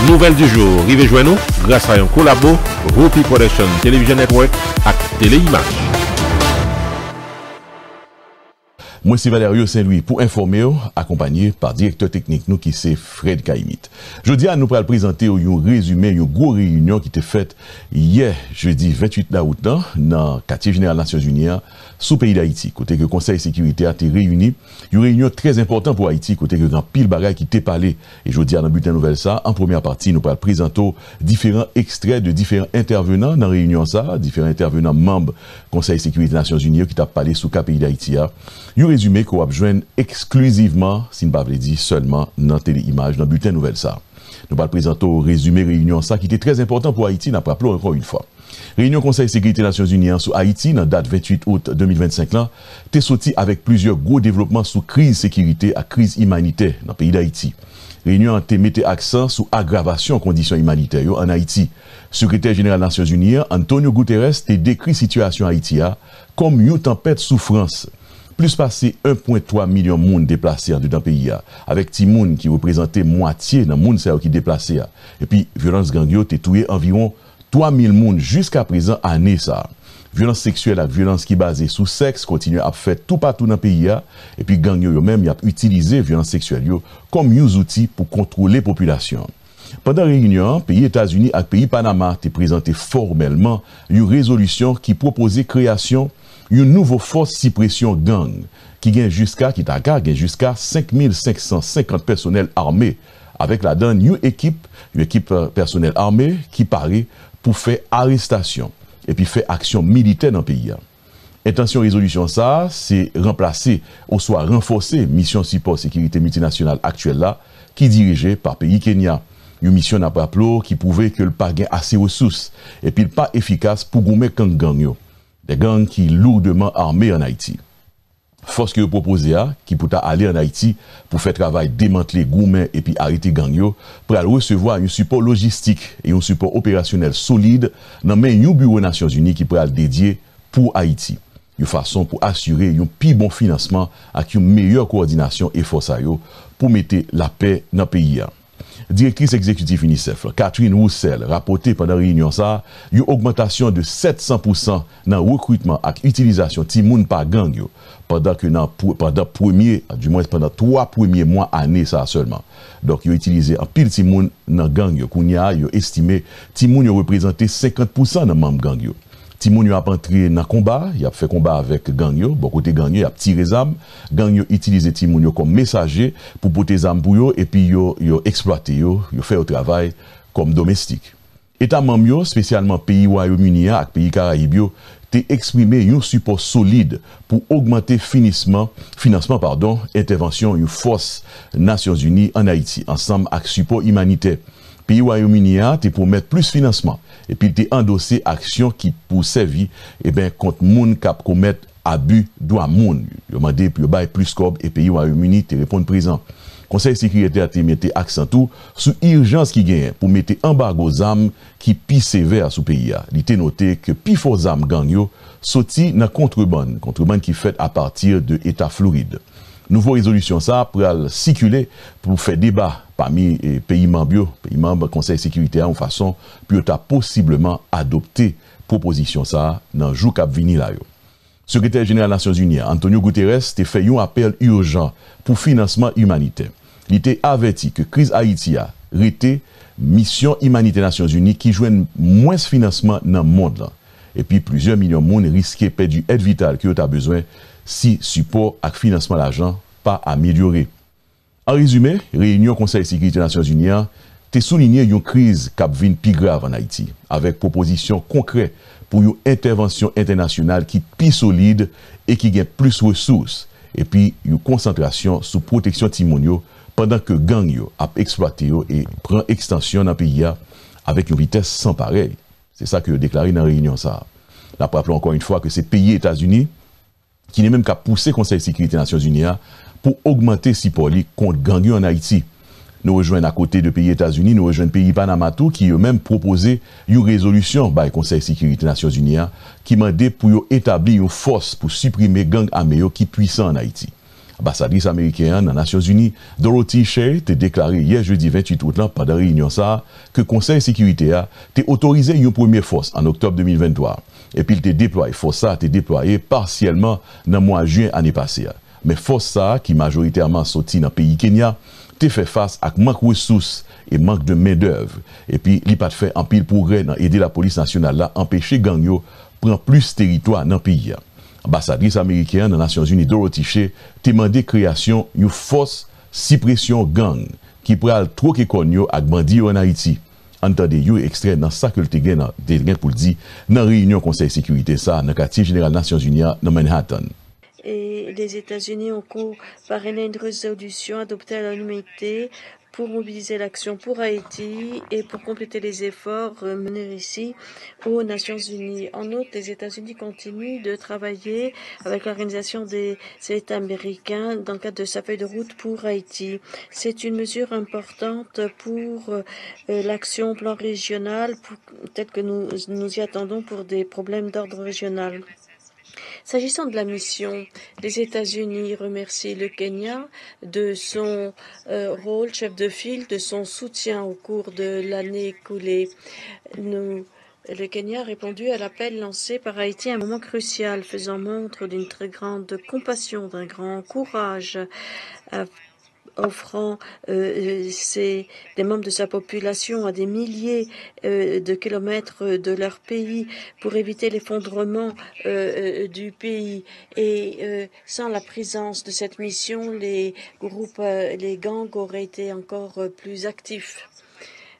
Nouvelle du jour, rive joindre nous grâce à un collabo Rupi Production Television Network et Téléimage. Moi, c'est Valerio Saint-Louis pour informer, accompagné par directeur technique nous qui c'est Fred Kaimit. Je dis à nous pour présenter un résumé, une grosse réunion qui était faite hier, jeudi 28 août, dans le quartier général des Nations Unies, sous pays d'Haïti. Côté que le Conseil de sécurité a été réuni, une réunion très importante pour Haïti, côté que grand pile bagaille qui était parlé. Et je dis à dans bulletin nouvelle ça, en première partie, nous pourrons présenter différents extraits de différents intervenants dans la réunion ça, différents intervenants membres du Conseil de sécurité des Nations Unies qui t'a parlé sous le pays d'Haïti. Un résumé qu'on va joindre exclusivement, si ne pas vous dire seulement dans Téléimage, dans le bulletin nouvelle ça. Nous allons présenter au résumé réunion ça qui était très important pour Haïti, nous rappelons encore une fois. Réunion Conseil de sécurité des Nations Unies sur Haïti, dans la date 28 août 2025, là, t'es sorti avec plusieurs gros développements sous crise sécurité et crise humanitaire dans le pays d'Haïti. Réunion a mis accent sur aggravation conditions humanitaires en Haïti. Secrétaire général des Nations Unies, Antonio Guterres, a décrit la situation Haïti comme une tempête souffrance. Plus passé 1,3 million de monde déplacés dans le pays, avec ti moun qui représentait moitié dans le monde qui déplacé. Et puis, violence gangio a tué environ 3000 moun jusqu'à présent année ça. Violence sexuelle et violence qui basée sur sexe continue à faire tout partout dans le pays. Et puis, gangio yo même y a utilisé violence sexuelle comme un outil pour contrôler la population. Pendant la réunion, pays États-Unis et pays Panama ont présenté formellement une résolution qui proposait création une nouvelle force suppression gang qui gagne jusqu'à 5550 personnels armés avec la donne une équipe personnel armée qui paraît pour faire arrestation et puis faire action militaire dans le pays. Intention résolution ça, c'est remplacer ou soit renforcer mission support sécurité multinationale actuelle là qui dirigée par pays Kenya. Une mission n'a pas qui prouvait que le pas gain assez ressources et puis pas efficace pour gommer gang yo. Des gangs qui lourdement armés en Haïti. Force que vous proposez qui peut aller en Haïti pour faire travail démanteler gourmet et puis arrêter gang yo pour recevoir un support logistique et un support opérationnel solide dans un bureau des Nations Unies qui pourra dédié pour Haïti. Une façon pour assurer un plus bon financement avec une meilleure coordination et force pour mettre la paix dans le pays. Directrice exécutive UNICEF, Catherine Roussel, rapporté pendant la réunion ça, une augmentation de 700% dans le recrutement et l'utilisation de Timoun par gang pendant 3 premiers mois année ça seulement. Donc, ils ont utilisé un pile Timoun dans gang yo. Kounya, ils ont estimé Timoun représenté 50% dans membre gang yo. Timoun a entré dans le combat, il a fait combat avec gang yo, bon côté gang yo, il a tiré les armes, gang yo utilisé Timoun comme messager pour porter les armes pour yo et puis yo exploité yo fait le travail comme domestique. État membre yo, spécialement pays Royaume-Uni et pays Caraïbes yo, t'ai exprimé un support solide pour augmenter financement intervention une force Nations Unies en Haïti ensemble avec support humanitaire. Pays Royaume-Uni te pour mettre plus financement et puis te endosser action qui pour servir contre moun k'ap commettre abus droit moun. Yo mandé pour bail plus cob et pays Royaume-Uni te répondre présent. Conseil de sécurité a te mettre accent tout sur urgence qui gagne pour mettre embargo zam qui pi sévère sous pays a. Il était noté que pi fort zam gang yo sorti dans contrebande qui fait à partir de État Floride. Nouveau résolution ça pour circuler pour faire débat parmi les pays membres Conseil de sécurité en façon pour possiblement adopter proposition ça dans jour cap vini là yo. Secrétaire général des Nations Unies Antonio Guterres a fait un appel urgent pour financement humanitaire. Il était averti que crise Haïti a été mission humanitaire des Nations Unies qui joignent moins de financement dans le monde là. Et puis plusieurs millions de monde risquent perdre aide vitale qui a besoin si support et financement l'argent pas amélioré. En résumé, réunion Conseil de sécurité des Nations Unies a souligné une crise qui vient plus grave en Haïti, avec proposition concrète pour une intervention internationale qui est plus solide et qui gagne plus de ressources, et puis une concentration sur protection timonio pendant que gang yo a exploité et prend extension dans le pays avec une vitesse sans pareil. C'est ça que déclaré dans la réunion ça. Là, rappelons encore une fois que c'est pays États-Unis qui n'est même qu'à pousser le Conseil de sécurité des Nations Unies pour augmenter si poli contre gang en Haïti. Nous rejoignons à côté de pays États-Unis, nous rejoignons pays Panama tout qui ont même proposé une résolution par le Conseil de sécurité des Nations Unies qui m'a dit pour établir une force pour supprimer gang armé qui puissant en Haïti. Ambassadrice américaine dans les Nations Unies, Dorothy Shea, a déclaré hier jeudi 28 août pendant la réunion ça que le Conseil de sécurité a autorisé une première force en octobre 2023. Et puis il a déployé, force ça a été déployée partiellement dans le mois de juin l'année passée. Mais force ça, qui majoritairement sorti dans le pays Kenya, a fait face à manque de ressources et manque de main-d'œuvre. Et puis, il n'a pas fait un pile progrès dans aider la police nationale à empêcher gang yo prendre plus de territoire dans le pays. Ambassadrice américaine dans les Nations Unies, Dorothy Shea, a demandé création d'une force suppression gang qui pourrait troquer konyo avec bandi en Haïti. Entendez, yo extrait dans ça que le tégen pour dire dans la réunion Conseil de sécurité ça dans le quartier général des Nations Unies dans Manhattan. Et les États-Unis ont parrainé une résolution adoptée à l'unanimité pour mobiliser l'action pour Haïti et pour compléter les efforts menés ici aux Nations Unies. En outre, les États-Unis continuent de travailler avec l'Organisation des États américains dans le cadre de sa feuille de route pour Haïti. C'est une mesure importante pour l'action au plan régional, peut-être que nous y attendons pour des problèmes d'ordre régional. S'agissant de la mission, les États-Unis remercient le Kenya de son rôle chef de file, de son soutien au cours de l'année écoulée. Le Kenya a répondu à l'appel lancé par Haïti à un moment crucial, faisant montre d'une très grande compassion, d'un grand courage, offrant des membres de sa population à des milliers de kilomètres de leur pays pour éviter l'effondrement du pays. Et sans la présence de cette mission, les gangs auraient été encore plus actifs.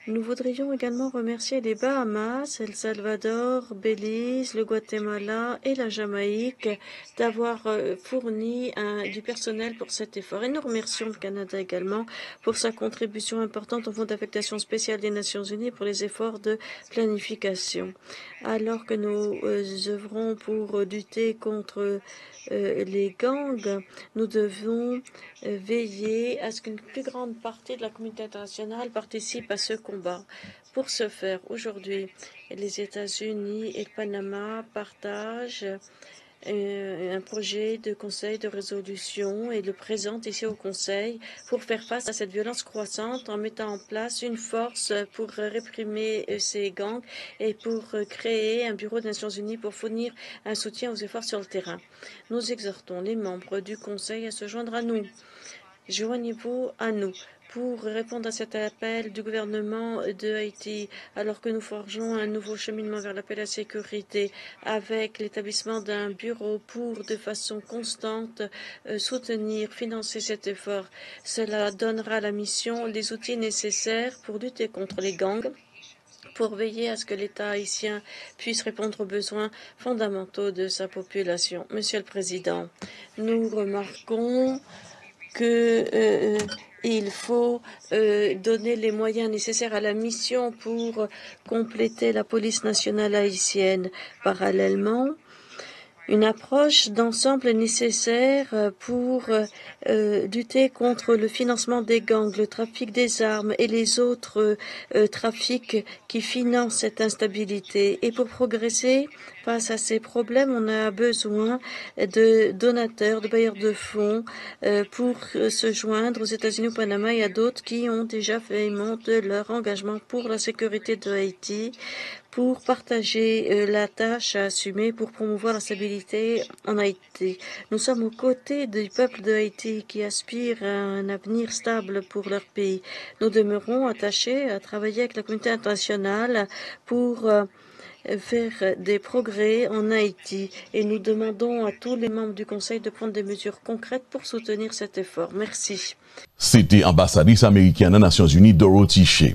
Nous voudrions également remercier les Bahamas, El Salvador, Belize, le Guatemala et la Jamaïque d'avoir fourni du personnel pour cet effort. Et nous remercions le Canada également pour sa contribution importante au Fonds d'affectation spéciale des Nations Unies pour les efforts de planification. Alors que nous œuvrons pour lutter contre les gangs, nous devons veiller à ce qu'une plus grande partie de la communauté internationale participe à ce combat. Pour ce faire, aujourd'hui, les États-Unis et le Panama partagent un projet de conseil de résolution et le présentent ici au Conseil pour faire face à cette violence croissante en mettant en place une force pour réprimer ces gangs et pour créer un bureau des Nations Unies pour fournir un soutien aux efforts sur le terrain. Nous exhortons les membres du Conseil à se joindre à nous. Joignez-vous à nous pour répondre à cet appel du gouvernement de Haïti, alors que nous forgeons un nouveau cheminement vers la paix et la sécurité, avec l'établissement d'un bureau pour, de façon constante, soutenir, financer cet effort. Cela donnera à la mission les outils nécessaires pour lutter contre les gangs, pour veiller à ce que l'État haïtien puisse répondre aux besoins fondamentaux de sa population. Monsieur le Président, nous remarquons que il faut donner les moyens nécessaires à la mission pour compléter la police nationale haïtienne. Parallèlement, une approche d'ensemble est nécessaire pour lutter contre le financement des gangs, le trafic des armes et les autres trafics qui financent cette instabilité. Et pour progresser face à ces problèmes, on a besoin de donateurs, de bailleurs de fonds pour se joindre aux États-Unis, au Panama et à d'autres qui ont déjà fait montre de leur engagement pour la sécurité de Haïti, pour partager la tâche à assumer pour promouvoir la stabilité en Haïti. Nous sommes aux côtés du peuple de Haïti qui aspire à un avenir stable pour leur pays. Nous demeurons attachés à travailler avec la communauté internationale pour faire des progrès en Haïti et nous demandons à tous les membres du Conseil de prendre des mesures concrètes pour soutenir cet effort. Merci. C'était ambassadrice américaine des Nations Unies, Dorothy Shea.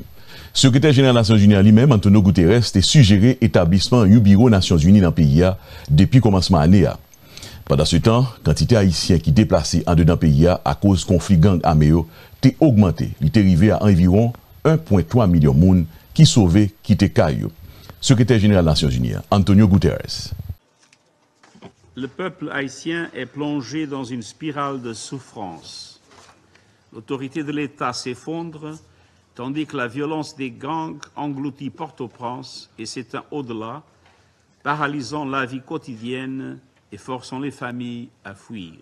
Secrétaire général des Nations Unies lui-même, Antonio Guterres, a suggéré l'établissement du bureau des Nations Unies dans le pays depuis le commencement de l'année. Pendant ce temps, la quantité haïtienne qui déplacée en dedans pays à cause du conflit gang armé a augmenté. Il est arrivé à environ 1,3 million de personnes qui sauvées, qui étaient caillou. Secrétaire général des Nations Unies, Antonio Guterres. Le peuple haïtien est plongé dans une spirale de souffrance. L'autorité de l'État s'effondre, tandis que la violence des gangs engloutit Port-au-Prince et s'étend au-delà, paralysant la vie quotidienne et forçant les familles à fuir.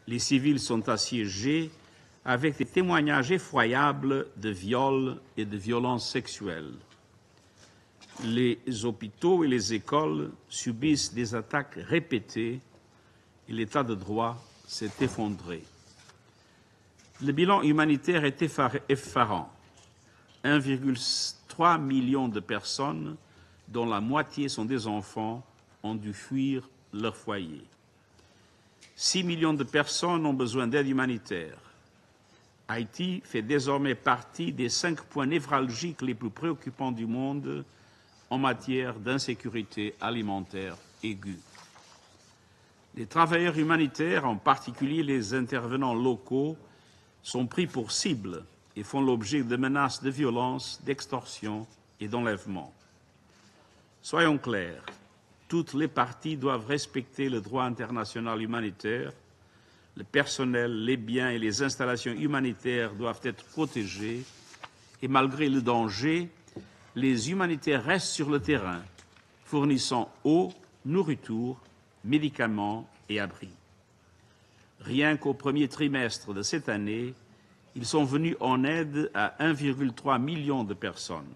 Les civils sont assiégés avec des témoignages effroyables de viols et de violences sexuelles. Les hôpitaux et les écoles subissent des attaques répétées et l'état de droit s'est effondré. Le bilan humanitaire est effarant. 1,3 million de personnes, dont la moitié sont des enfants, ont dû fuir leur foyer. 6 millions de personnes ont besoin d'aide humanitaire. Haïti fait désormais partie des 5 points névralgiques les plus préoccupants du monde en matière d'insécurité alimentaire aiguë. Les travailleurs humanitaires, en particulier les intervenants locaux, sont pris pour cible et font l'objet de menaces de violence, d'extorsion et d'enlèvement. Soyons clairs, toutes les parties doivent respecter le droit international humanitaire. Le personnel, les biens et les installations humanitaires doivent être protégés et malgré le danger, les humanitaires restent sur le terrain, fournissant eau, nourriture, médicaments et abris. Rien qu'au premier trimestre de cette année, ils sont venus en aide à 1,3 million de personnes.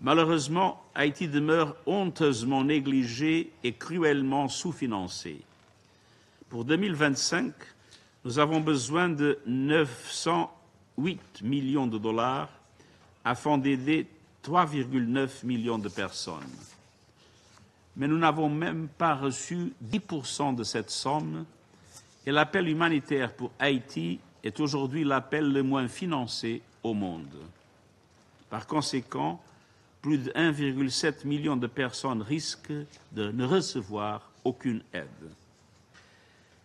Malheureusement, Haïti demeure honteusement négligé et cruellement sous-financé. Pour 2025, nous avons besoin de 908 millions de dollars afin d'aider 3,9 millions de personnes. Mais nous n'avons même pas reçu 10% de cette somme et l'appel humanitaire pour Haïti est aujourd'hui l'appel le moins financé au monde. Par conséquent, plus de 1,7 million de personnes risquent de ne recevoir aucune aide.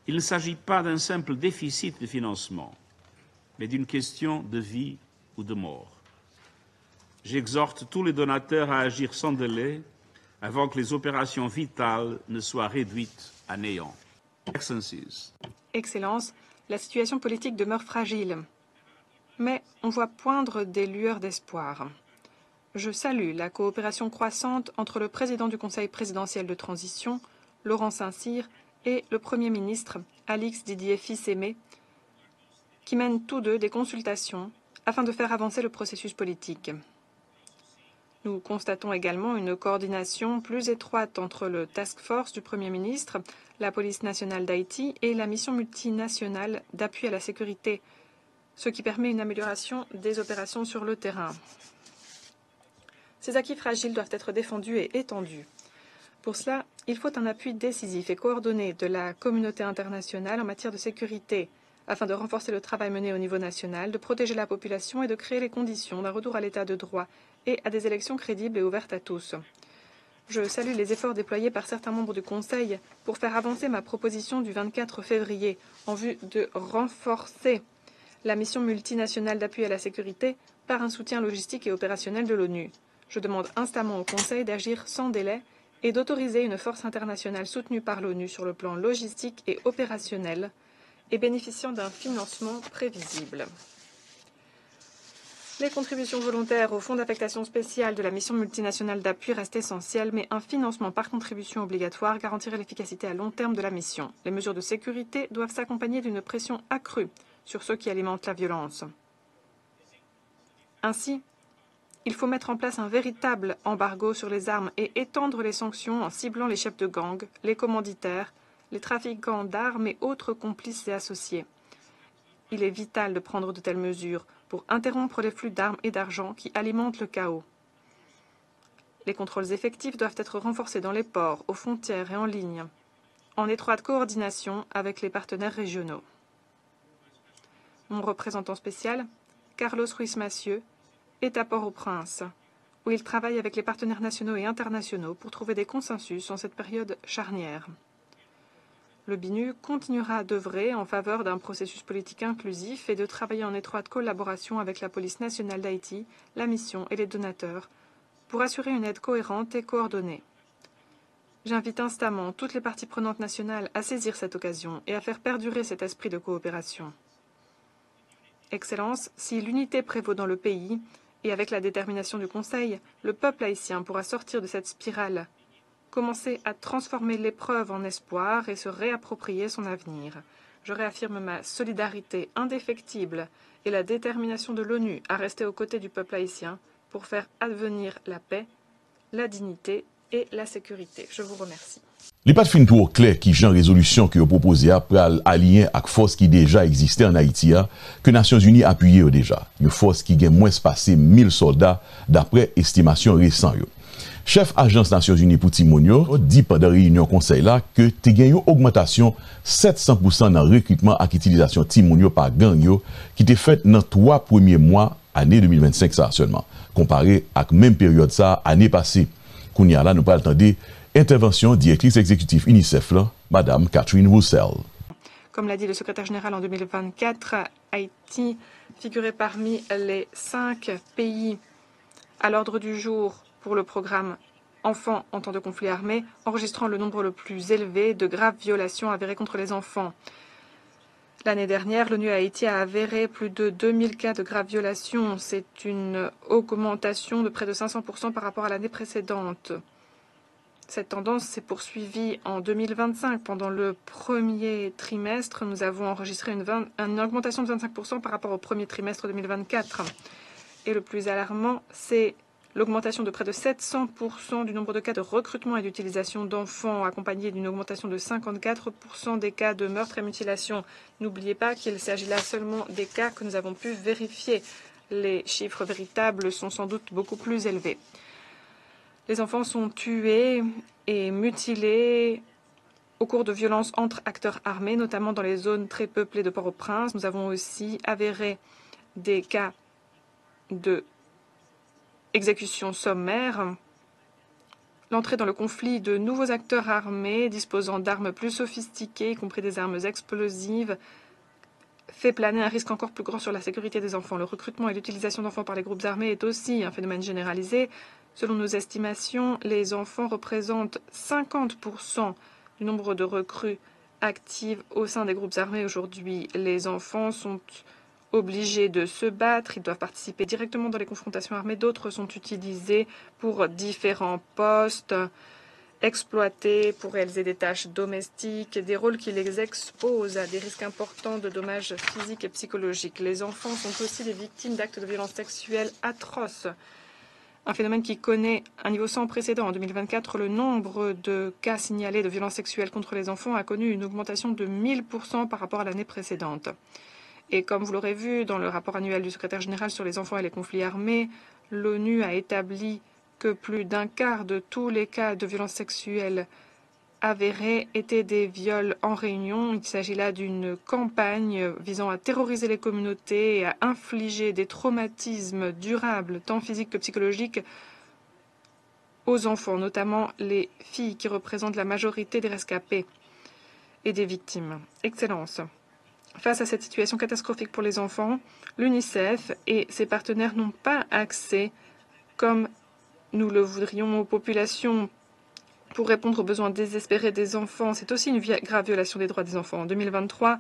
Il ne s'agit pas d'un simple déficit de financement, mais d'une question de vie ou de mort. J'exhorte tous les donateurs à agir sans délai avant que les opérations vitales ne soient réduites à néant. Excellencies. Excellences, la situation politique demeure fragile, mais on voit poindre des lueurs d'espoir. Je salue la coopération croissante entre le président du Conseil présidentiel de transition, Laurent Saint-Cyr, et le Premier ministre, Alix Didier Fils-Aimé, qui mènent tous deux des consultations afin de faire avancer le processus politique. Nous constatons également une coordination plus étroite entre le Task Force du Premier ministre, la Police nationale d'Haïti et la mission multinationale d'appui à la sécurité, ce qui permet une amélioration des opérations sur le terrain. Ces acquis fragiles doivent être défendus et étendus. Pour cela, il faut un appui décisif et coordonné de la communauté internationale en matière de sécurité, afin de renforcer le travail mené au niveau national, de protéger la population et de créer les conditions d'un retour à l'état de droit et à des élections crédibles et ouvertes à tous. Je salue les efforts déployés par certains membres du Conseil pour faire avancer ma proposition du 24 février en vue de renforcer la mission multinationale d'appui à la sécurité par un soutien logistique et opérationnel de l'ONU. Je demande instamment au Conseil d'agir sans délai et d'autoriser une force internationale soutenue par l'ONU sur le plan logistique et opérationnel et bénéficiant d'un financement prévisible. Les contributions volontaires au fonds d'affectation spéciale de la mission multinationale d'appui restent essentielles, mais un financement par contribution obligatoire garantirait l'efficacité à long terme de la mission. Les mesures de sécurité doivent s'accompagner d'une pression accrue sur ceux qui alimentent la violence. Ainsi, il faut mettre en place un véritable embargo sur les armes et étendre les sanctions en ciblant les chefs de gang, les commanditaires, les trafiquants d'armes et autres complices et associés. Il est vital de prendre de telles mesures pour interrompre les flux d'armes et d'argent qui alimentent le chaos. Les contrôles effectifs doivent être renforcés dans les ports, aux frontières et en ligne, en étroite coordination avec les partenaires régionaux. Mon représentant spécial, Carlos Ruiz-Massieu, est à Port-au-Prince, où il travaille avec les partenaires nationaux et internationaux pour trouver des consensus en cette période charnière. Le BINU continuera d'œuvrer en faveur d'un processus politique inclusif et de travailler en étroite collaboration avec la Police nationale d'Haïti, la mission et les donateurs pour assurer une aide cohérente et coordonnée. J'invite instamment toutes les parties prenantes nationales à saisir cette occasion et à faire perdurer cet esprit de coopération. Excellences, si l'unité prévaut dans le pays, et avec la détermination du Conseil, le peuple haïtien pourra sortir de cette spirale, commencer à transformer l'épreuve en espoir et se réapproprier son avenir. Je réaffirme ma solidarité indéfectible et la détermination de l'ONU à rester aux côtés du peuple haïtien pour faire advenir la paix, la dignité et la sécurité. Je vous remercie. Les pas de fin tour clair qui Jean résolution que vous proposez après allier avec force qui déjà existait en Haïti que Nations Unies appuyé déjà. Une force qui gagne moins passé 1000 soldats d'après estimation récente. Chef agence Nations Unies pour Timonio dit pendant réunion conseil là que te gagne une augmentation 700% dans le recrutement et utilisation Timonio par gang yo qui était faite dans 3 premiers mois année 2025 ça seulement comparé à même période ça année passée. Kounia là nous pas attendre intervention directrice exécutive UNICEF là, Madame Catherine Roussel. Comme l'a dit le secrétaire général en 2024, Haïti figurait parmi les 5 pays à l'ordre du jour pour le programme Enfants en temps de conflit armé, enregistrant le nombre le plus élevé de graves violations avérées contre les enfants. L'année dernière, l'ONU Haïti a avéré plus de 2000 cas de graves violations. C'est une augmentation de près de 500% par rapport à l'année précédente. Cette tendance s'est poursuivie en 2025. Pendant le premier trimestre, nous avons enregistré une augmentation de 25% par rapport au premier trimestre 2024. Et le plus alarmant, c'est l'augmentation de près de 700% du nombre de cas de recrutement et d'utilisation d'enfants, accompagnée d'une augmentation de 54% des cas de meurtre et mutilation. N'oubliez pas qu'il s'agit là seulement des cas que nous avons pu vérifier. Les chiffres véritables sont sans doute beaucoup plus élevés. Les enfants sont tués et mutilés au cours de violences entre acteurs armés, notamment dans les zones très peuplées de Port-au-Prince. Nous avons aussi avéré des cas de exécution sommaire, l'entrée dans le conflit de nouveaux acteurs armés disposant d'armes plus sophistiquées, y compris des armes explosives, fait planer un risque encore plus grand sur la sécurité des enfants. Le recrutement et l'utilisation d'enfants par les groupes armés est aussi un phénomène généralisé. Selon nos estimations, les enfants représentent 50% du nombre de recrues actives au sein des groupes armés aujourd'hui. Les enfants sont obligés de se battre, ils doivent participer directement dans les confrontations armées. D'autres sont utilisés pour différents postes, exploités pour réaliser des tâches domestiques, des rôles qui les exposent à des risques importants de dommages physiques et psychologiques. Les enfants sont aussi des victimes d'actes de violence sexuelle atroces. Un phénomène qui connaît un niveau sans précédent. En 2024, le nombre de cas signalés de violences sexuelles contre les enfants a connu une augmentation de 1000% par rapport à l'année précédente. Et comme vous l'aurez vu dans le rapport annuel du secrétaire général sur les enfants et les conflits armés, l'ONU a établi que plus d'un quart de tous les cas de violences sexuelles avérés étaient des viols en réunion. Il s'agit là d'une campagne visant à terroriser les communautés et à infliger des traumatismes durables, tant physiques que psychologiques, aux enfants, notamment les filles qui représentent la majorité des rescapés et des victimes. Excellence. Face à cette situation catastrophique pour les enfants, l'UNICEF et ses partenaires n'ont pas accès, comme nous le voudrions, aux populations pour répondre aux besoins désespérés des enfants. C'est aussi une grave violation des droits des enfants. En 2023,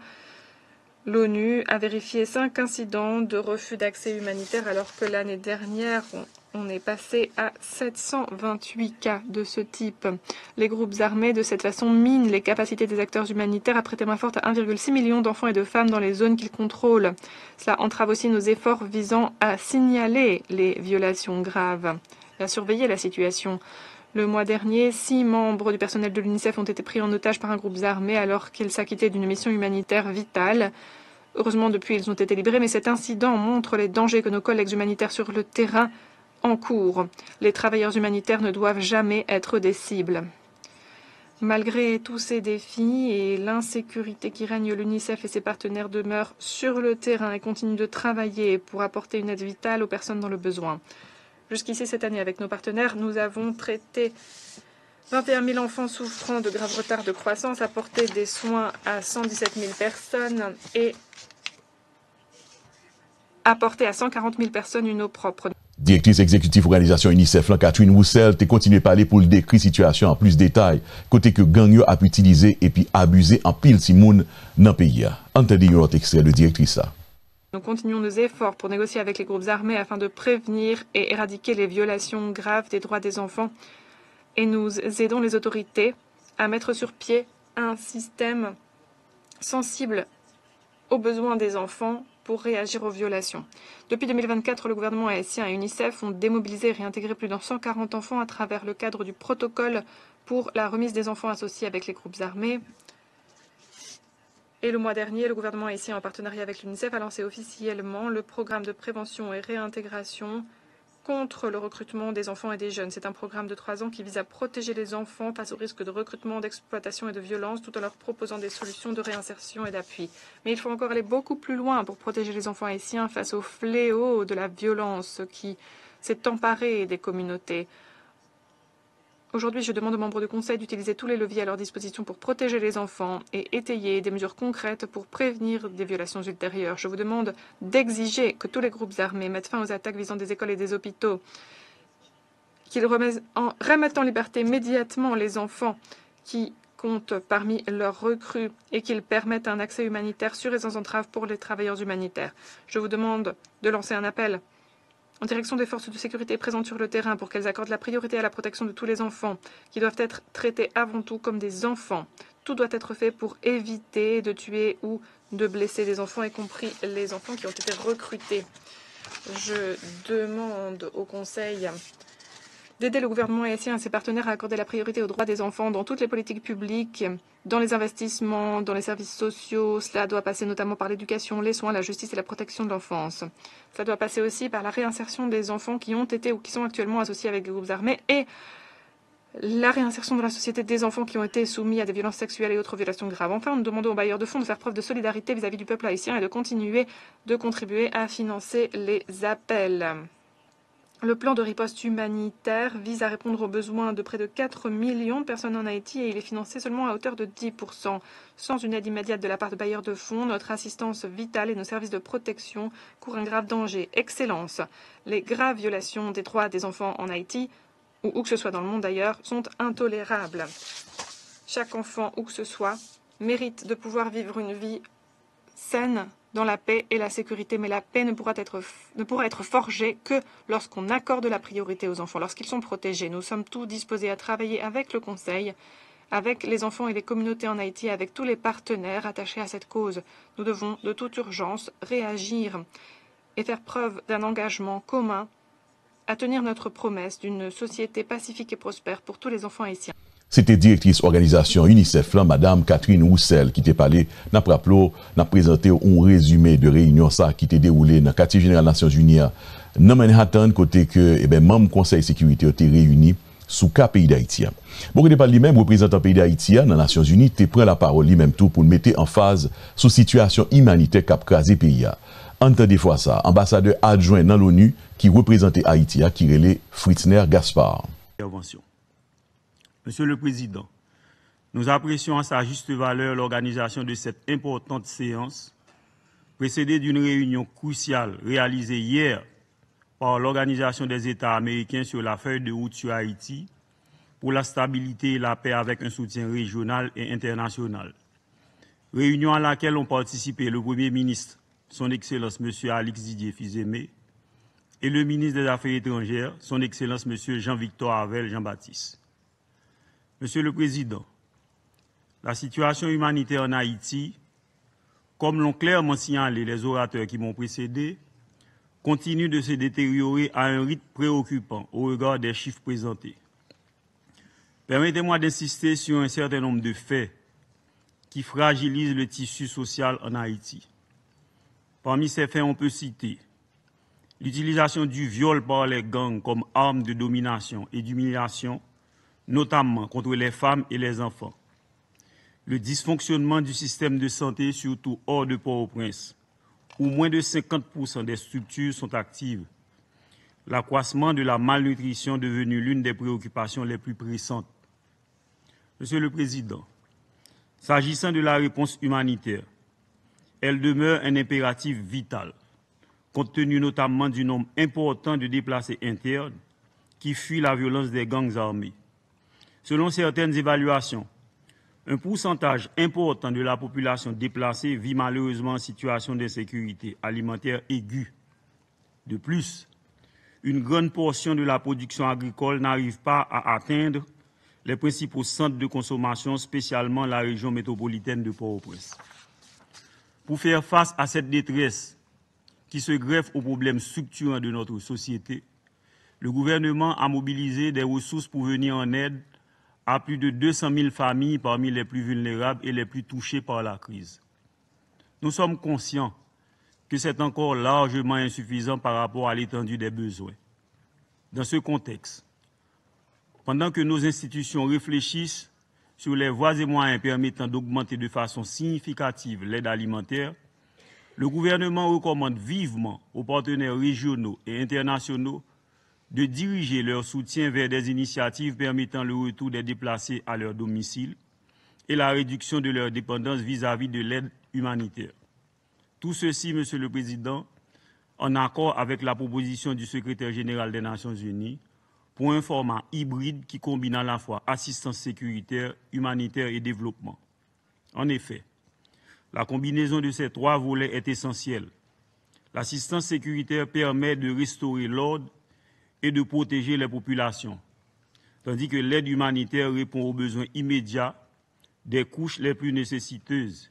l'ONU a vérifié 5 incidents de refus d'accès humanitaire, alors que l'année dernière, on est passé à 728 cas de ce type. Les groupes armés, de cette façon, minent les capacités des acteurs humanitaires à prêter main forte à 1,6 million d'enfants et de femmes dans les zones qu'ils contrôlent. Cela entrave aussi nos efforts visant à signaler les violations graves et à surveiller la situation. Le mois dernier, 6 membres du personnel de l'UNICEF ont été pris en otage par un groupe armé alors qu'ils s'acquittaient d'une mission humanitaire vitale. Heureusement, depuis, ils ont été libérés, mais cet incident montre les dangers que nos collègues humanitaires sur le terrain encourent. Les travailleurs humanitaires ne doivent jamais être des cibles. Malgré tous ces défis et l'insécurité qui règne, l'UNICEF et ses partenaires demeurent sur le terrain et continuent de travailler pour apporter une aide vitale aux personnes dans le besoin. Jusqu'ici, cette année, avec nos partenaires, nous avons traité 21 000 enfants souffrant de graves retards de croissance, apporté des soins à 117 000 personnes et apporté à 140 000 personnes une eau propre. Directrice exécutive organisation UNICEF, Catherine Roussel, te continue à parler pour le décrire situation en plus de détails, côté que gang yo a pu utiliser et puis abuser en pile si moun dans le pays. Entendez un autre extrait de directrice. Nous continuons nos efforts pour négocier avec les groupes armés afin de prévenir et éradiquer les violations graves des droits des enfants. Et nous aidons les autorités à mettre sur pied un système sensible aux besoins des enfants pour réagir aux violations. Depuis 2024, le gouvernement haïtien et UNICEF ont démobilisé et réintégré plus de 140 enfants à travers le cadre du protocole pour la remise des enfants associés avec les groupes armés. Et le mois dernier, le gouvernement haïtien, en partenariat avec l'UNICEF, a lancé officiellement le programme de prévention et réintégration contre le recrutement des enfants et des jeunes. C'est un programme de 3 ans qui vise à protéger les enfants face au risque de recrutement, d'exploitation et de violence, tout en leur proposant des solutions de réinsertion et d'appui. Mais il faut encore aller beaucoup plus loin pour protéger les enfants haïtiens face au fléau de la violence qui s'est emparé des communautés. Aujourd'hui, je demande aux membres du Conseil d'utiliser tous les leviers à leur disposition pour protéger les enfants et étayer des mesures concrètes pour prévenir des violations ultérieures. Je vous demande d'exiger que tous les groupes armés mettent fin aux attaques visant des écoles et des hôpitaux, qu'ils remettent en liberté immédiatement les enfants qui comptent parmi leurs recrues et qu'ils permettent un accès humanitaire sûr et sans entrave pour les travailleurs humanitaires. Je vous demande de lancer un appel en direction des forces de sécurité présentes sur le terrain pour qu'elles accordent la priorité à la protection de tous les enfants, qui doivent être traités avant tout comme des enfants. Tout doit être fait pour éviter de tuer ou de blesser des enfants, y compris les enfants qui ont été recrutés. Je demande au Conseil d'aider le gouvernement haïtien et ses partenaires à accorder la priorité aux droits des enfants dans toutes les politiques publiques, dans les investissements, dans les services sociaux. Cela doit passer notamment par l'éducation, les soins, la justice et la protection de l'enfance. Cela doit passer aussi par la réinsertion des enfants qui ont été ou qui sont actuellement associés avec des groupes armés et la réinsertion dans la société des enfants qui ont été soumis à des violences sexuelles et autres violations graves. Enfin, nous demandons aux bailleurs de fonds de faire preuve de solidarité vis-à-vis du peuple haïtien et de continuer de contribuer à financer les appels. Le plan de riposte humanitaire vise à répondre aux besoins de près de 4 millions de personnes en Haïti et il est financé seulement à hauteur de 10%. Sans une aide immédiate de la part de bailleurs de fonds, notre assistance vitale et nos services de protection courent un grave danger. Excellence. Les graves violations des droits des enfants en Haïti, ou où que ce soit dans le monde d'ailleurs, sont intolérables. Chaque enfant, où que ce soit, mérite de pouvoir vivre une vie saine, dans la paix et la sécurité, mais la paix ne pourra être forgée que lorsqu'on accorde la priorité aux enfants, lorsqu'ils sont protégés. Nous sommes tous disposés à travailler avec le Conseil, avec les enfants et les communautés en Haïti, avec tous les partenaires attachés à cette cause. Nous devons de toute urgence réagir et faire preuve d'un engagement commun à tenir notre promesse d'une société pacifique et prospère pour tous les enfants haïtiens. C'était directrice organisation UNICEF, là, Madame Catherine Roussel, qui était parlé, n'a présenté un résumé de réunion ça qui était déroulé dans le quartier général des Nations Unies, dans Manhattan, côté que, membre Conseil de sécurité été réunis sous cas pays d'Haïti. Bon, il pas lui-même, représentant pays d'Haïti, dans les Nations Unies, te prend la parole lui-même tout pour mettre en phase sous situation humanitaire qu'a crasé pays. Entendez fois ça, ambassadeur adjoint dans l'ONU qui représentait Haïti, qui relait Fritzner Gaspard. Monsieur le Président, nous apprécions à sa juste valeur l'organisation de cette importante séance, précédée d'une réunion cruciale réalisée hier par l'Organisation des États américains sur la feuille de route sur Haïti pour la stabilité et la paix avec un soutien régional et international. Réunion à laquelle ont participé le Premier ministre, son Excellence M. Alix Didier Fils-Aimé, et le ministre des Affaires étrangères, son Excellence M. Jean-Victor Havel Jean-Baptiste. Monsieur le Président, la situation humanitaire en Haïti, comme l'ont clairement signalé les orateurs qui m'ont précédé, continue de se détériorer à un rythme préoccupant au regard des chiffres présentés. Permettez-moi d'insister sur un certain nombre de faits qui fragilisent le tissu social en Haïti. Parmi ces faits, on peut citer l'utilisation du viol par les gangs comme arme de domination et d'humiliation, notamment contre les femmes et les enfants. Le dysfonctionnement du système de santé, surtout hors de Port-au-Prince, où moins de 50% des structures sont actives. L'accroissement de la malnutrition devenue l'une des préoccupations les plus pressantes. Monsieur le Président, s'agissant de la réponse humanitaire, elle demeure un impératif vital, compte tenu notamment du nombre important de déplacés internes qui fuient la violence des gangs armés. Selon certaines évaluations, un pourcentage important de la population déplacée vit malheureusement en situation d'insécurité alimentaire aiguë. De plus, une grande portion de la production agricole n'arrive pas à atteindre les principaux centres de consommation, spécialement la région métropolitaine de Port-au-Prince. Pour faire face à cette détresse qui se greffe aux problèmes structurants de notre société, le gouvernement a mobilisé des ressources pour venir en aide à plus de 200 000 familles parmi les plus vulnérables et les plus touchées par la crise. Nous sommes conscients que c'est encore largement insuffisant par rapport à l'étendue des besoins. Dans ce contexte, pendant que nos institutions réfléchissent sur les voies et moyens permettant d'augmenter de façon significative l'aide alimentaire, le gouvernement recommande vivement aux partenaires régionaux et internationaux de diriger leur soutien vers des initiatives permettant le retour des déplacés à leur domicile et la réduction de leur dépendance vis-à-vis de l'aide humanitaire. Tout ceci, Monsieur le Président, en accord avec la proposition du secrétaire général des Nations Unies pour un format hybride qui combine à la fois assistance sécuritaire, humanitaire et développement. En effet, la combinaison de ces trois volets est essentielle. L'assistance sécuritaire permet de restaurer l'ordre et de protéger les populations, tandis que l'aide humanitaire répond aux besoins immédiats des couches les plus nécessiteuses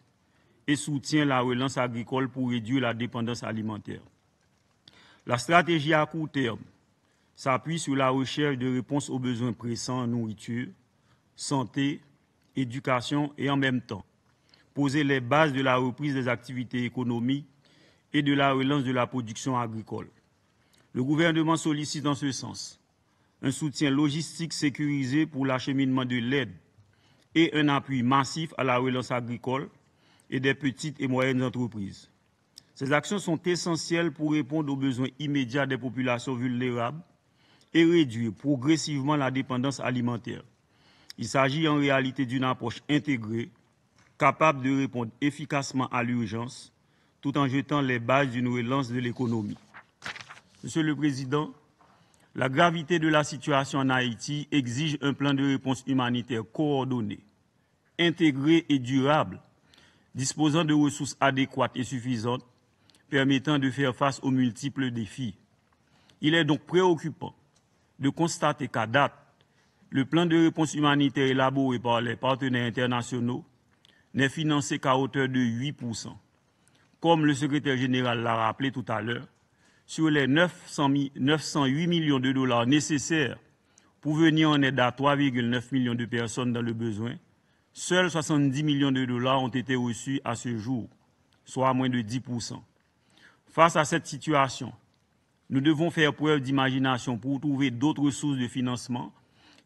et soutient la relance agricole pour réduire la dépendance alimentaire. La stratégie à court terme s'appuie sur la recherche de réponses aux besoins pressants en nourriture, santé, éducation et en même temps poser les bases de la reprise des activités économiques et de la relance de la production agricole. Le gouvernement sollicite en ce sens un soutien logistique sécurisé pour l'acheminement de l'aide et un appui massif à la relance agricole et des petites et moyennes entreprises. Ces actions sont essentielles pour répondre aux besoins immédiats des populations vulnérables et réduire progressivement la dépendance alimentaire. Il s'agit en réalité d'une approche intégrée, capable de répondre efficacement à l'urgence, tout en jetant les bases d'une relance de l'économie. Monsieur le Président, la gravité de la situation en Haïti exige un plan de réponse humanitaire coordonné, intégré et durable, disposant de ressources adéquates et suffisantes, permettant de faire face aux multiples défis. Il est donc préoccupant de constater qu'à date, le plan de réponse humanitaire élaboré par les partenaires internationaux n'est financé qu'à hauteur de 8%. Comme le secrétaire général l'a rappelé tout à l'heure, sur les 908 millions de dollars nécessaires pour venir en aide à 3,9 millions de personnes dans le besoin, seuls 70 millions de dollars ont été reçus à ce jour, soit à moins de 10%. Face à cette situation, nous devons faire preuve d'imagination pour trouver d'autres sources de financement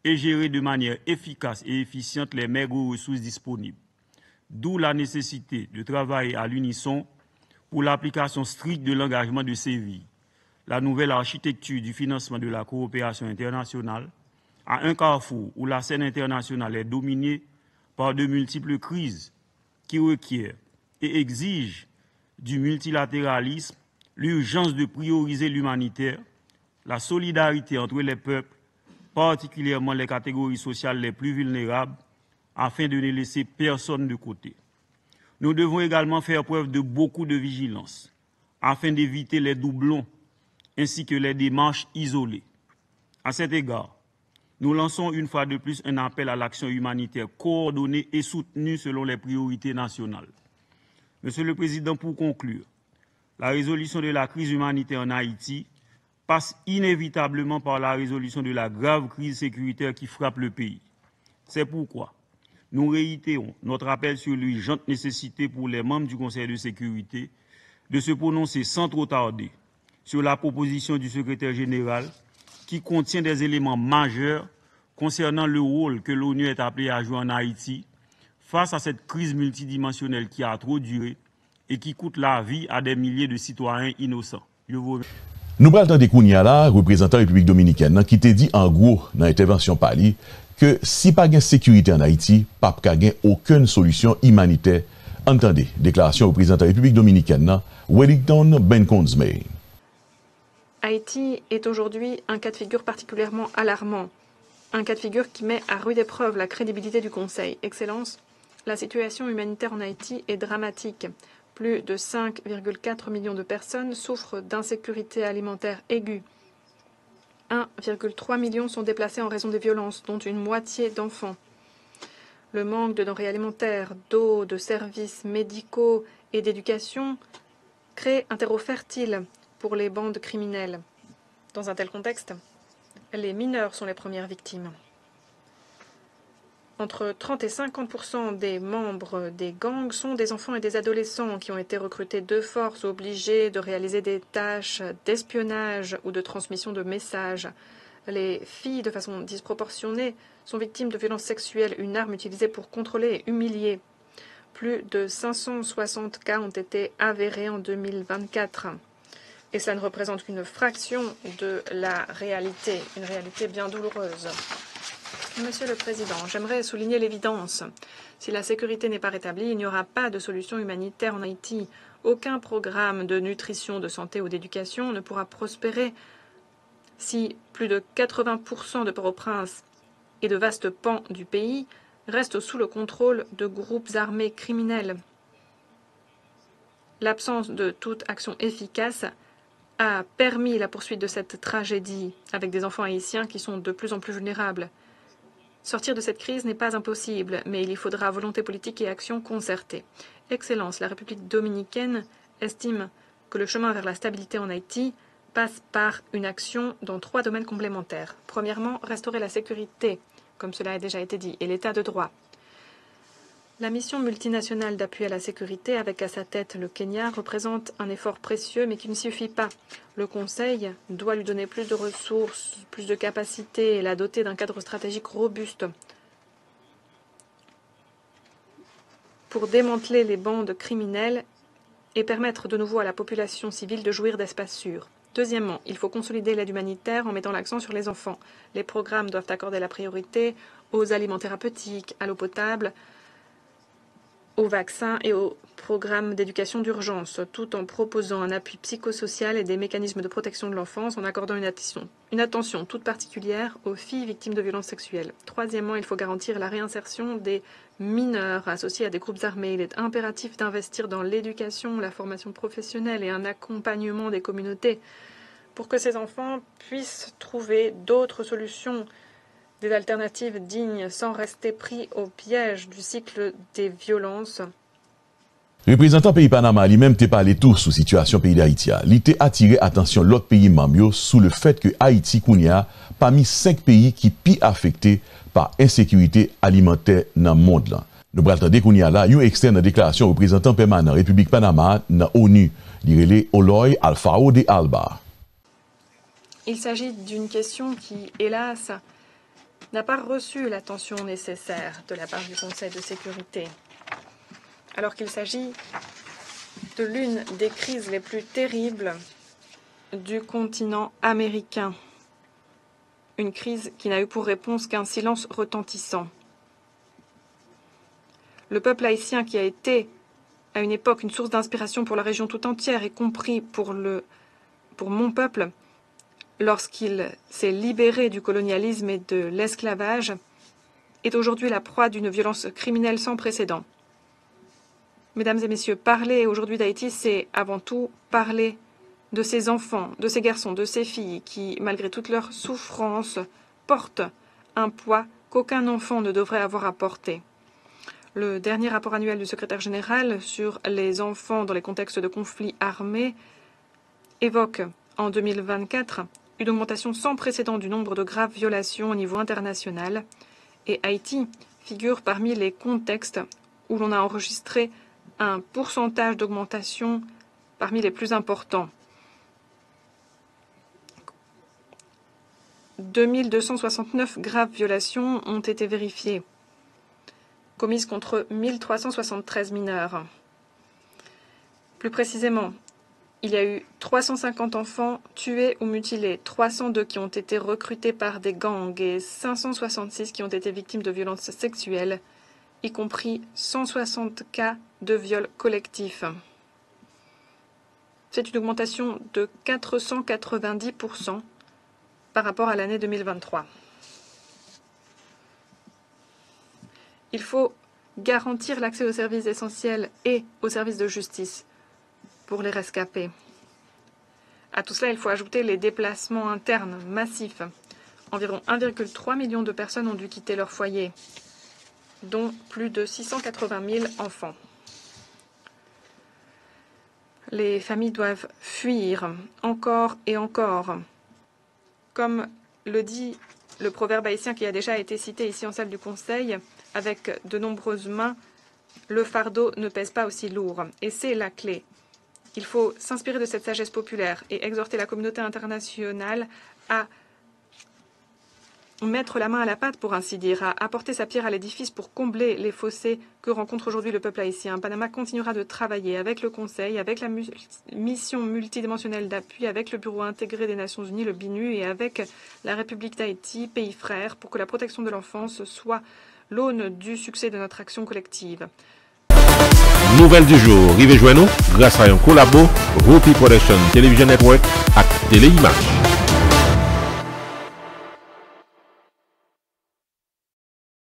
et gérer de manière efficace et efficiente les maigres ressources disponibles. D'où la nécessité de travailler à l'unisson pour l'application stricte de l'engagement de Séville, la nouvelle architecture du financement de la coopération internationale, à un carrefour où la scène internationale est dominée par de multiples crises qui requièrent et exigent du multilatéralisme, l'urgence de prioriser l'humanitaire, la solidarité entre les peuples, particulièrement les catégories sociales les plus vulnérables, afin de ne laisser personne de côté. Nous devons également faire preuve de beaucoup de vigilance, afin d'éviter les doublons, ainsi que les démarches isolées. À cet égard, nous lançons une fois de plus un appel à l'action humanitaire coordonnée et soutenue selon les priorités nationales. Monsieur le Président, pour conclure, la résolution de la crise humanitaire en Haïti passe inévitablement par la résolution de la grave crise sécuritaire qui frappe le pays. C'est pourquoi nous réitérons notre appel sur l'urgente nécessité pour les membres du Conseil de sécurité de se prononcer sans trop tarder sur la proposition du secrétaire général qui contient des éléments majeurs concernant le rôle que l'ONU est appelée à jouer en Haïti face à cette crise multidimensionnelle qui a trop duré et qui coûte la vie à des milliers de citoyens innocents. Je vous remercie. Nous parlons de Kounia là, représentant République dominicaine, qui t'a dit en gros dans l'intervention Pali que si pas de sécurité en Haïti, pas de aucune solution humanitaire. Entendez, déclaration représentant République dominicaine, Wellington Benkonzme. Haïti est aujourd'hui un cas de figure particulièrement alarmant. Un cas de figure qui met à rude épreuve la crédibilité du Conseil. Excellence, la situation humanitaire en Haïti est dramatique. Plus de 5,4 millions de personnes souffrent d'insécurité alimentaire aiguë. 1,3 million sont déplacés en raison des violences, dont une moitié d'enfants. Le manque de denrées alimentaires, d'eau, de services médicaux et d'éducation crée un terreau fertile pour les bandes criminelles. Dans un tel contexte, les mineurs sont les premières victimes. Entre 30 et 50% des membres des gangs sont des enfants et des adolescents qui ont été recrutés de force, obligés de réaliser des tâches d'espionnage ou de transmission de messages. Les filles, de façon disproportionnée, sont victimes de violences sexuelles, une arme utilisée pour contrôler et humilier. Plus de 560 cas ont été avérés en 2024. Et cela ne représente qu'une fraction de la réalité, une réalité bien douloureuse. Monsieur le Président, j'aimerais souligner l'évidence. Si la sécurité n'est pas rétablie, il n'y aura pas de solution humanitaire en Haïti. Aucun programme de nutrition, de santé ou d'éducation ne pourra prospérer si plus de 80% de Port-au-Prince et de vastes pans du pays restent sous le contrôle de groupes armés criminels. L'absence de toute action efficace a permis la poursuite de cette tragédie avec des enfants haïtiens qui sont de plus en plus vulnérables. Sortir de cette crise n'est pas impossible, mais il y faudra volonté politique et action concertée. Excellence, la République dominicaine estime que le chemin vers la stabilité en Haïti passe par une action dans 3 domaines complémentaires. Premièrement, restaurer la sécurité, comme cela a déjà été dit, et l'état de droit. La mission multinationale d'appui à la sécurité, avec à sa tête le Kenya, représente un effort précieux, mais qui ne suffit pas. Le Conseil doit lui donner plus de ressources, plus de capacités et la doter d'un cadre stratégique robuste pour démanteler les bandes criminelles et permettre de nouveau à la population civile de jouir d'espaces sûrs. Deuxièmement, il faut consolider l'aide humanitaire en mettant l'accent sur les enfants. Les programmes doivent accorder la priorité aux aliments thérapeutiques, à l'eau potable, aux vaccins et aux programmes d'éducation d'urgence, tout en proposant un appui psychosocial et des mécanismes de protection de l'enfance, en accordant une attention toute particulière aux filles victimes de violences sexuelles. Troisièmement, il faut garantir la réinsertion des mineurs associés à des groupes armés. Il est impératif d'investir dans l'éducation, la formation professionnelle et un accompagnement des communautés pour que ces enfants puissent trouver d'autres solutions, des alternatives dignes, sans rester pris au piège du cycle des violences. Représentant pays Panama lui-même t'est parlé tout sous situation pays d'Haïti. Il t'a attiré attention l'autre pays membre sous le fait que Haïti kounya parmi 5 pays qui pi affectés par insécurité alimentaire dans le monde là. Nous pral tande kounya là, une externe déclaration représentant permanent République Panama dans ONU, direlé Oloy Alfao de Alba. Il s'agit d'une question qui, hélas, n'a pas reçu l'attention nécessaire de la part du Conseil de sécurité, alors qu'il s'agit de l'une des crises les plus terribles du continent américain. Une crise qui n'a eu pour réponse qu'un silence retentissant. Le peuple haïtien, qui a été à une époque une source d'inspiration pour la région tout entière, y compris pour mon peuple, lorsqu'il s'est libéré du colonialisme et de l'esclavage, est aujourd'hui la proie d'une violence criminelle sans précédent. Mesdames et messieurs, parler aujourd'hui d'Haïti, c'est avant tout parler de ces enfants, de ces garçons, de ces filles qui, malgré toute leur souffrance, portent un poids qu'aucun enfant ne devrait avoir à porter. Le dernier rapport annuel du secrétaire général sur les enfants dans les contextes de conflits armés évoque en 2024 une augmentation sans précédent du nombre de graves violations au niveau international, et Haïti figure parmi les contextes où l'on a enregistré un pourcentage d'augmentation parmi les plus importants. 2269 graves violations ont été vérifiées, commises contre 1373 mineurs. Plus précisément, il y a eu 350 enfants tués ou mutilés, 302 qui ont été recrutés par des gangs et 566 qui ont été victimes de violences sexuelles, y compris 160 cas de viols collectifs. C'est une augmentation de 490% par rapport à l'année 2023. Il faut garantir l'accès aux services essentiels et aux services de justice pour les rescapés. À tout cela, il faut ajouter les déplacements internes massifs. Environ 1,3 million de personnes ont dû quitter leur foyer, dont plus de 680 000 enfants. Les familles doivent fuir encore et encore. Comme le dit le proverbe haïtien qui a déjà été cité ici en salle du Conseil, avec de nombreuses mains, le fardeau ne pèse pas aussi lourd. Et c'est la clé. Il faut s'inspirer de cette sagesse populaire et exhorter la communauté internationale à mettre la main à la pâte, pour ainsi dire, à apporter sa pierre à l'édifice pour combler les fossés que rencontre aujourd'hui le peuple haïtien. Panama continuera de travailler avec le Conseil, avec la mission multidimensionnelle d'appui, avec le Bureau intégré des Nations Unies, le BINU, et avec la République d'Haïti, pays frère, pour que la protection de l'enfance soit l'aune du succès de notre action collective. Nouvelle du jour, rive joindre grâce à un collabo Rupi Production Television Network avec Téléimage.